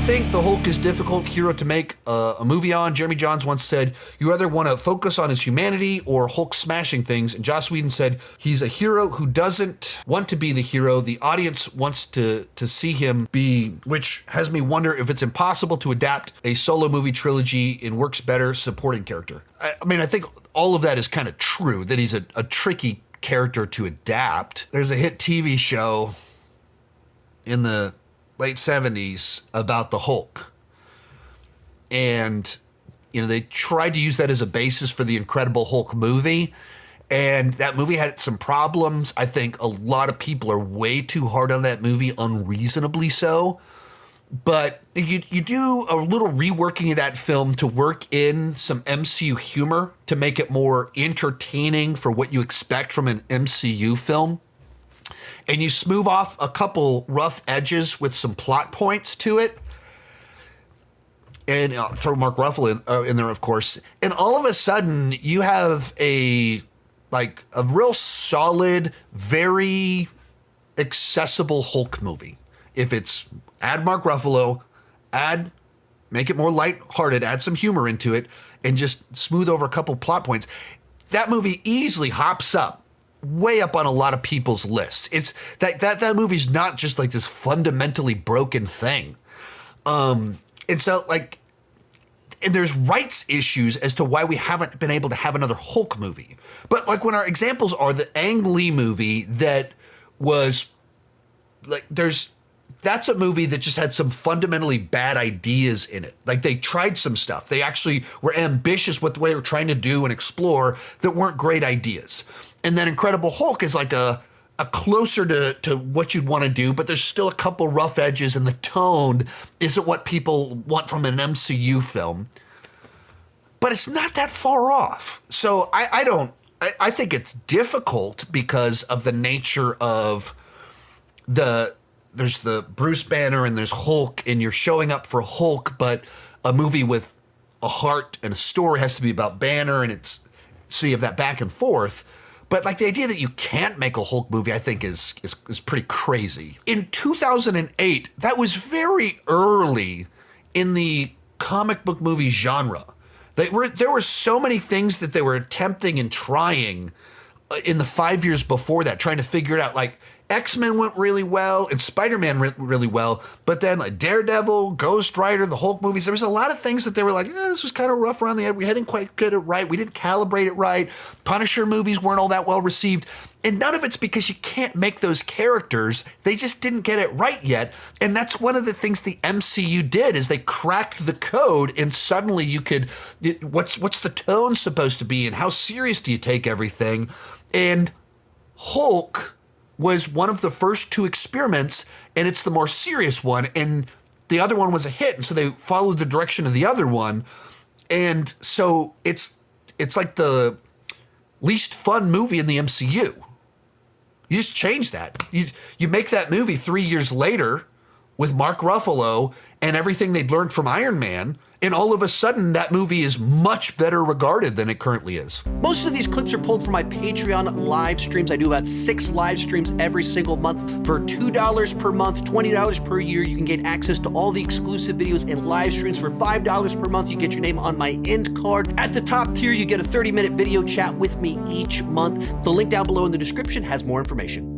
think the Hulk is difficult hero to make a movie on. Jeremy Jahns once said, you either want to focus on his humanity or Hulk smashing things. And Joss Whedon said, he's a hero who doesn't want to be the hero. The audience wants to see him be, which has me wonder if it's impossible to adapt a solo movie trilogy and works better supporting character. I mean, I think all of that is kind of true, that he's a tricky character to adapt. There's a hit TV show in the late 70s about the Hulk. And, you know, they tried to use that as a basis for the Incredible Hulk movie. And that movie had some problems. I think a lot of people are way too hard on that movie, unreasonably so. But you do a little reworking of that film to work in some MCU humor to make it more entertaining for what you expect from an MCU film. And you smooth off a couple rough edges with some plot points to it. And throw Mark Ruffalo in there, of course. And all of a sudden, you have a real solid, very accessible Hulk movie. If it's add Mark Ruffalo, make it more lighthearted, add some humor into it, and just smooth over a couple plot points, that movie easily hops up way up on a lot of people's lists. It's that movie's not just like this fundamentally broken thing. And so and there's rights issues as to why we haven't been able to have another Hulk movie. But like when our examples are the Ang Lee movie that was that's a movie that just had some fundamentally bad ideas in it. Like they tried some stuff. They actually were ambitious with what they were trying to do and explore that weren't great ideas. And then Incredible Hulk is like a closer to what you'd want to do, but there's still a couple rough edges and the tone isn't what people want from an MCU film. But it's not that far off. So I think it's difficult because of the nature of there's the Bruce Banner and there's Hulk and you're showing up for Hulk, but a movie with a heart and a story has to be about Banner and so you have that back and forth. But like the idea that you can't make a Hulk movie, I think is pretty crazy. In 2008, that was very early in the comic book movie genre. There were so many things that they were attempting and trying in the 5 years before that, trying to figure it out. Like X-Men went really well and Spider-Man went really well, but then like Daredevil, Ghost Rider, the Hulk movies, there was a lot of things that they were like, this was kind of rough around the edge. We hadn't quite get it right. We didn't calibrate it right. Punisher movies weren't all that well received. And none of it's because you can't make those characters. They just didn't get it right yet. And that's one of the things the MCU did is they cracked the code and suddenly you could, what's the tone supposed to be and how serious do you take everything? And Hulk was one of the first two experiments, and it's the more serious one, and the other one was a hit, and so they followed the direction of the other one, and so it's like the least fun movie in the MCU. You just change that. You make that movie 3 years later with Mark Ruffalo and everything they'd learned from Iron Man, and all of a sudden that movie is much better regarded than it currently is. Most of these clips are pulled from my Patreon live streams. I do about 6 live streams every single month. For $2 per month, $20 per year, you can get access to all the exclusive videos and live streams. For $5 per month, you get your name on my end card. At the top tier, you get a 30-minute video chat with me each month. The link down below in the description has more information.